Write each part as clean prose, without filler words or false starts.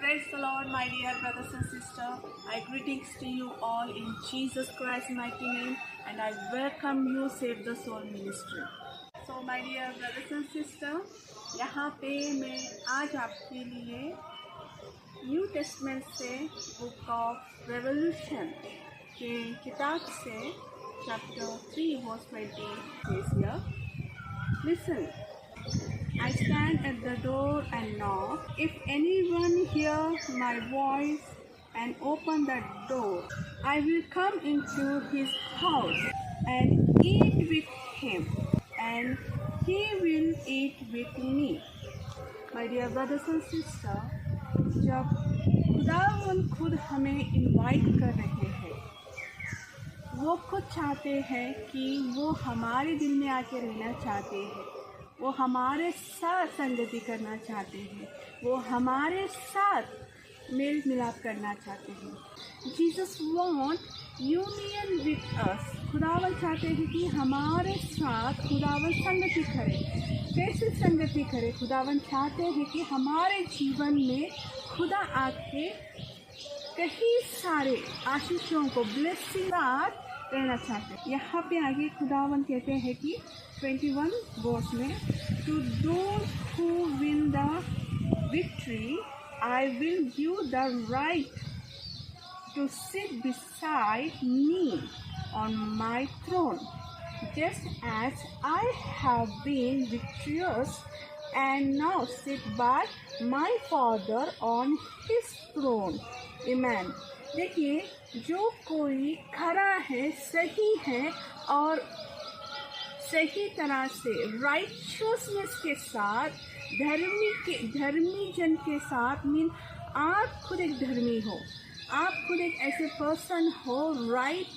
Praise the Lord, my dear brothers and sisters. I greetings to you all in Jesus Christ's mighty name, and I welcome you Save the Soul Ministry. So, my dear brothers and sisters, यहाँ पे मैं आज आपके लिए new testament से book of revolution के किताब से chapter 3 verse 20 says here, listen, I stand at the door and knock. If anyone hear my voice and open the door, I will come into his house and eat with him, and he will eat with me. My dear brothers and sisters, जब खुदावन खुद हमें invite कर रहे हैं, वो खुद चाहते हैं कि वो हमारे दिल में आके रहना चाहते हैं, वो हमारे साथ संगति करना चाहते हैं, वो हमारे साथ मेल मिलाप करना चाहते हैं। Jesus want union with us. खुदावन चाहते हैं कि हमारे साथ खुदावन संगति करे। कैसे संगति करे? खुदावन चाहते हैं कि हमारे जीवन में खुदा आके कई सारे आशीषों को ब्लेसिंग रहना चाहते हैं। यहाँ पे आगे खुदावन कहते हैं कि 21 वर्स में, to those who win the victory I will give the right to sit beside me on my throne, just as I have been victorious and now sit by my Father on his throne. Amen. देखिए, जो कोई खरा है, सही है और सही तरह से राइचियसनेस के साथ, धर्मी जन के साथ, मीन आप खुद एक धर्मी हो, आप खुद एक ऐसे पर्सन हो, राइट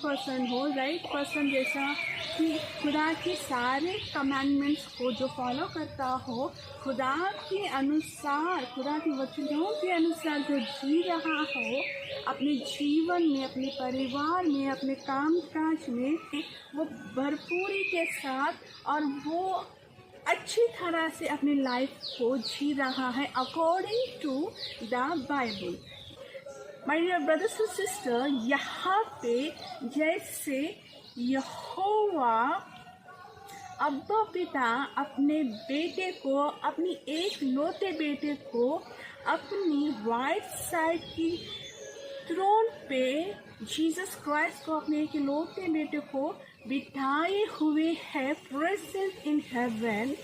पर्सन जैसा कि खुदा के सारे कमांडमेंट्स को जो फॉलो करता हो, खुदा के अनुसार, खुदा के वचनों के अनुसार जो जी रहा हो अपने जीवन में, अपने परिवार में, अपने काम काज में, वो भरपूरी के साथ और वो अच्छी तरह से अपनी लाइफ को जी रहा है according to the Bible. My dear brothers and sister, यहाँ पे जैसे यहोवा अब्बा पिता अपने बेटे को, अपनी एक लौते बेटे को अपनी राइट साइड की थ्रोन पे, जीसस क्राइस्ट को अपने एक लौते बेटे को बिठाए हुए है प्रेजेंट इन हेवन,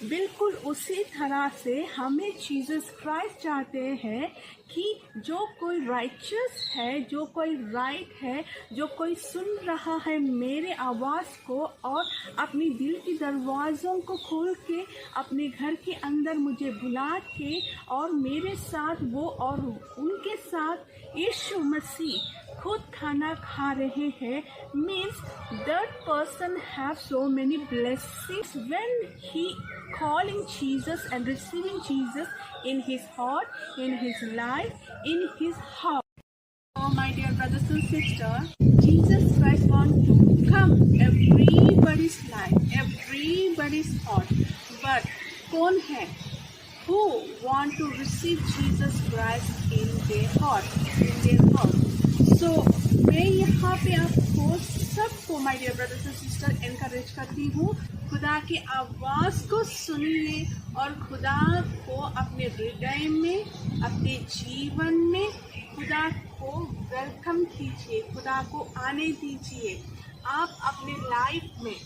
बिल्कुल उसी तरह से हमें जीसस क्राइस्ट चाहते हैं कि जो कोई राइचियस है, जो कोई राइट है, जो कोई सुन रहा है मेरे आवाज़ को और अपनी दिल के दरवाज़ों को खोल के अपने घर के अंदर मुझे बुला के और मेरे साथ वो और उनके साथ यीशु मसीह खुद खाना खा रहे हैं, means that person have so many blessings when he calling Jesus and receiving Jesus in his heart, in his life, in his heart. Oh, my dear brothers and sisters, Jesus Christ wants to come everybody's life, everybody's heart. But कौन है who want to receive Jesus Christ in their heart? So मैं यहाँ पे आपको सबको, my dear brothers and sister, encourage करती हूँ, खुदा की आवाज़ को सुनिए और खुदा को अपने हृदय में, अपने जीवन में खुदा को वेलकम कीजिए, खुदा को आने दीजिए। आप अपने लाइफ में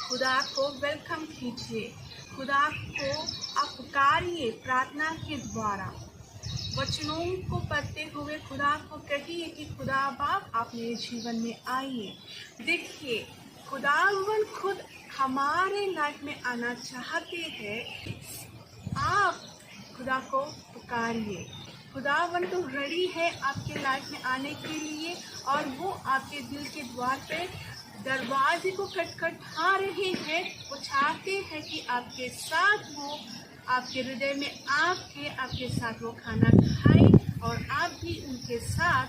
खुदा को वेलकम कीजिए, खुदा को आप पुकारिए प्रार्थना के द्वारा, वचनों को पढ़ते हुए खुदा को कहिए कि खुदा बाप आप मेरे जीवन में आइए। देखिए, खुदावन खुद हमारे लाइफ में आना चाहते हैं, आप खुदा को पुकारिए। खुदावन तो रेडी है आपके लाइफ में आने के लिए और वो आपके दिल के द्वार पे दरवाजे को खटखटा रहे हैं। वो चाहते हैं कि आपके साथ वो आपके हृदय में आपके साथ वो खाना खाए और आप भी उनके साथ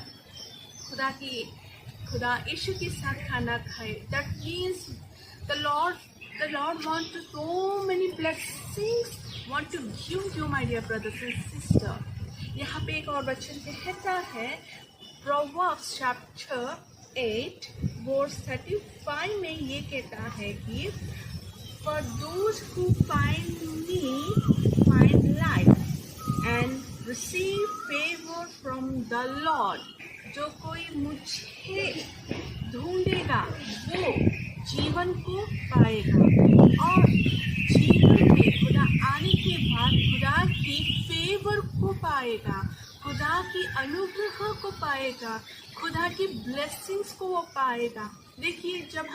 खुदा यीशु के साथ खाना खाए। That means the Lord wants to so many blessings want to give you, my dear brothers and sisters. यहाँ पे एक और वचन कहता है, प्रोवर्ब्स चैप्टर 8 वर्स 35 में ये कहता है कि For those who find me find life and receive favor from the Lord. जो कोई मुझे ढूंढेगा वो जीवन को पाएगा और जीवन में खुदा आने के बाद खुदा की फेवर को पाएगा, खुदा की अनुग्रह को पाएगा, खुदा की ब्लेसिंग्स को वो पाएगा। देखिए, जब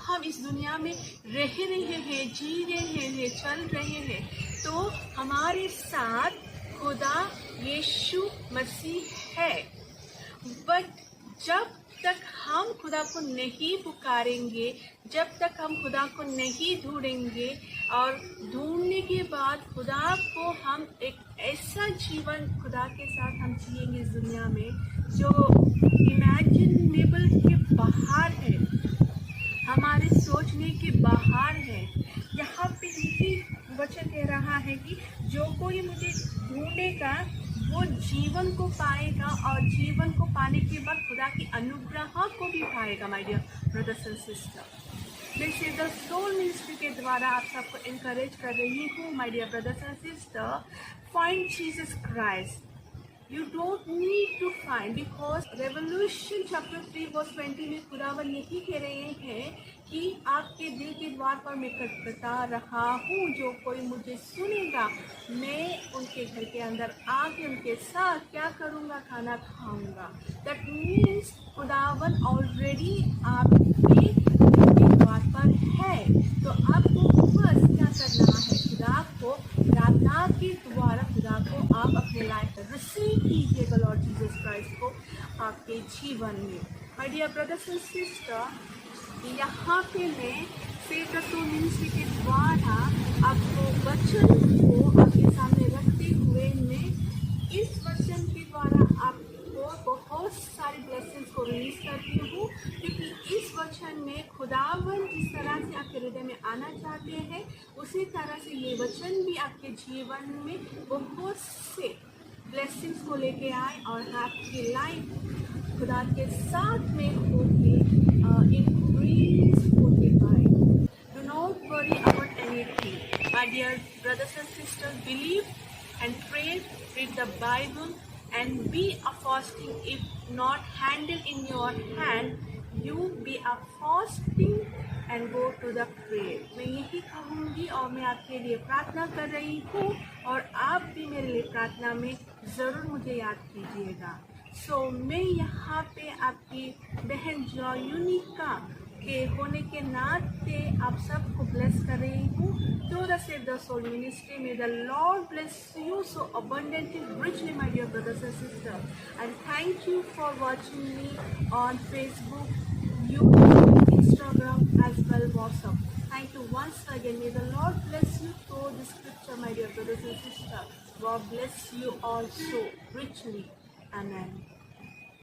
हम इस दुनिया में रह रहे हैं, जी रहे हैं, चल रहे हैं, तो हमारे साथ खुदा यीशु मसीह है। बट जब तक हम खुदा को नहीं पुकारेंगे, जब तक हम खुदा को नहीं ढूंढेंगे और ढूंढने के बाद खुदा को हम एक ऐसा जीवन खुदा के साथ हम जिएंगे इस दुनिया में जो इमेजिनेबल के बाहर है, हमारे सोचने के बाहर है। यहाँ पे यही वचन कह रहा है कि जो कोई मुझे ढूंढेगा वो जीवन को पाएगा और जीवन को पाने के बाद खुदा की अनुग्रह को भी पाएगा। My dear brothers and sister, मैं सेव द सोल मिनिस्ट्री के द्वारा आप सबको इनकरेज कर रही हूँ। My dear brothers and sister, find Jesus Christ. You don't need to find, because Revelation chapter 3 verse 20 में खुदावन यही कह रहे हैं कि आपके दिल के द्वार पर मैं खटखटा रहा हूँ, जो कोई मुझे सुनेगा मैं उनके घर के अंदर आके उनके साथ क्या करूँगा, खाना खाऊंगा। That means खुदावन ऑलरेडी आपके दिल के द्वार पर है, तो आपको बस क्या करना है, खुदा को प्रार्थना के द्वारा खुदा को आप अपने लाइफ में रिसीव कीजिएगा लॉर्ड जीसस क्राइस्ट को आपके जीवन में। My dear brothers and sister, यहाँ पे मैं सेव द सोल मिनिस्ट्री के द्वारा आपको वचन को आपके सामने रखते हुए मैं इस वचन के द्वारा आपको बहुत सारी ब्लेसिंग्स को रिलीज करती हूँ, क्योंकि इस वचन में खुदावन जिस तरह से आपके हृदय में आना चाहते हैं उसी तरह से ये वचन भी आपके जीवन में बहुत से ब्लेसिंग्स को लेके आए और आपकी लाइफ खुदा के साथ में होके इंक्रीज होते पाए। Do not worry about anything my dear brothers and sisters, believe and pray, read the Bible and be a fasting. If not handle in your hand, you be a fasting and go to the prayer. मैं यही कहूँगी और मैं आपके लिए प्रार्थना कर रही हूँ और आप भी मेरे लिए प्रार्थना में ज़रूर मुझे याद कीजिएगा। मैं यहाँ पे आपकी बहन जॉयूनिका के होने के नाते आप सबको ब्लेस कर रही हूँ। To the Save the Soul Ministry, may the Lord bless you so abundantly, richly, my dear brothers and sisters. And thank you for watching me on Facebook, YouTube, Instagram, as well WhatsApp. Thank you once again. May the Lord bless you through the scripture, my dear brothers and sisters. God bless you all so richly. Amen.